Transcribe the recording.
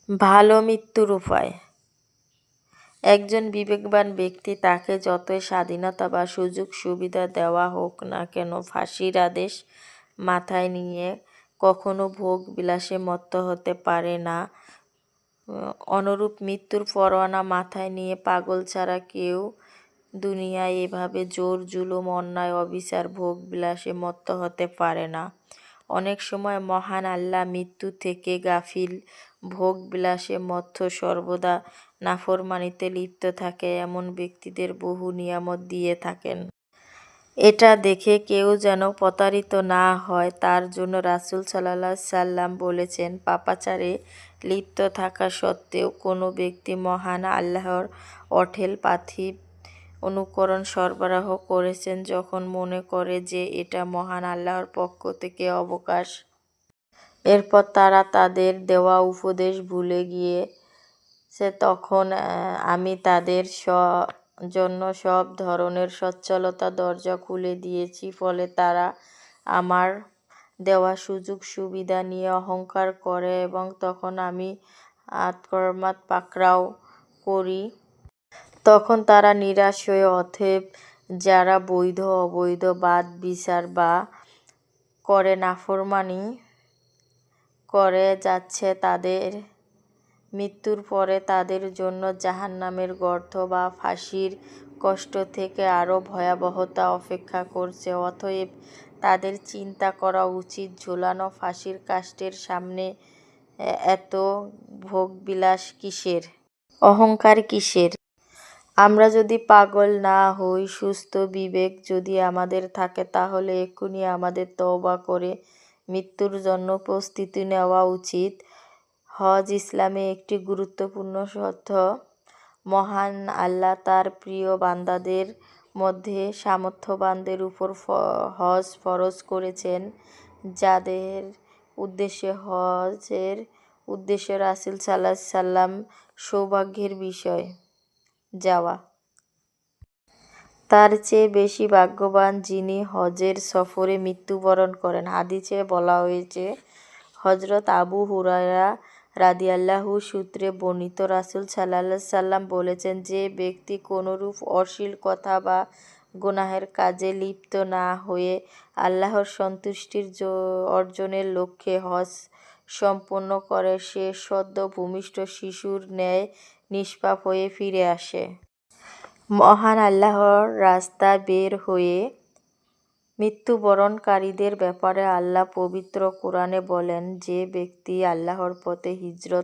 ভালো মৃত্যুর উপায়। একজন বিবেকবান ব্যক্তি তাকে যতই স্বাধীনতা বা সুযোগ সুবিধা দেওয়া হোক না কেন ফাঁসির আদেশ মাথায় নিয়ে কখনো ভোগ বিলাসে মত্ত হতে পারে না। অনুরূপ মৃত্যুর পরোয়ানা মাথায় নিয়ে পাগল ছাড়া কেউ দুনিয়ায় এভাবে জোর জুলুম অন্যায় অবিচার ভোগ বিলাসে মত্ত হতে পারে না। অনেক সময় মহান আল্লাহ মৃত্যু থেকে গাফিল, ভোগ বিলাসে মত্ত, সর্বদা নাফরমানিতে লিপ্ত থাকে এমন ব্যক্তিদের বহু নিয়ামত দিয়ে থাকেন। এটা দেখে কেউ যেন প্রতারিত না হয় তার জন্য রাসূল সাল্লাল্লাহু আলাইহি সাল্লাম বলেছেন, পাপাচারে লিপ্ত থাকা সত্ত্বেও কোনো ব্যক্তি মহান আল্লাহর অঢেল পার্থিব অনুকরণ সরবরাহ করেছেন যখন মনে করে যে এটা মহান আল্লাহর পক্ষ থেকে অবকাশ। এরপর তারা তাদের দেওয়া উপদেশ ভুলে গিয়েছে, তখন আমি তাদের জন্য সব ধরনের সচ্ছলতা দরজা খুলে দিয়েছি। ফলে তারা আমার দেওয়া সুযোগ সুবিধা নিয়ে অহংকার করে এবং তখন আমি আত্মকর্মাত পাকড়াও করি। তখন তারা নিরাশ হয়ে অতএব যারা বৈধ অবৈধ বাদ বিচার বা করে নাফরমানি করে যাচ্ছে তাদের মৃত্যুর পরে তাদের জন্য জাহান্নামের গর্ত বা ফাঁসির কষ্ট থেকে আরও ভয়াবহতা অপেক্ষা করছে। অতএব তাদের চিন্তা করা উচিত, ঝুলানো ফাঁসির কাষ্ঠের সামনে এত ভোগবিলাস কিসের, অহংকার কিসের? আমরা যদি পাগল না হই, সুস্থ বিবেক যদি আমাদের থাকে তাহলে এক্ষুনি আমাদের তওবা করে মৃত্যুর জন্য প্রস্তুতি নেওয়া উচিত। হজ ইসলামে একটি গুরুত্বপূর্ণ শর্ত। মহান আল্লাহ তার প্রিয় বান্দাদের মধ্যে সামর্থ্যবানদের উপর হজ ফরজ করেছেন, যাদের উদ্দেশ্যে হজের উদ্দেশ্য রাসূল সাল্লাল্লাহু আলাইহি সাল্লাম সৌভাগ্যের বিষয় যাওয়া। তার চেয়ে বেশি ভাগ্যবান যিনি হজের সফরে মৃত্যুবরণ করেন। হাদিসে বলা হয়েছে, হযরত আবু হুরায়রা রাদিয়াল্লাহু সূত্রে বর্ণিত, রাসূল সাল্লাল্লাহু আলাইহি সাল্লাম বলেছেন, যে ব্যক্তি কোনরূপ অশ্লীল কথা বা গুনাহের কাজে লিপ্ত না হয়ে আল্লাহর সন্তুষ্টি অর্জনের লক্ষ্যে হজ সম্পন্ন করে সে সদ্য ভূমিষ্ঠ শিশুর ন্যায় নিষ্পাপ হয়ে ফিরে আসে। মহান আল্লাহর রাস্তায় বের হয়ে মৃত্যুবরণকারীদের ব্যাপারে আল্লাহ পবিত্র কোরআনে বলেন, যে ব্যক্তি আল্লাহর পথে হিজরত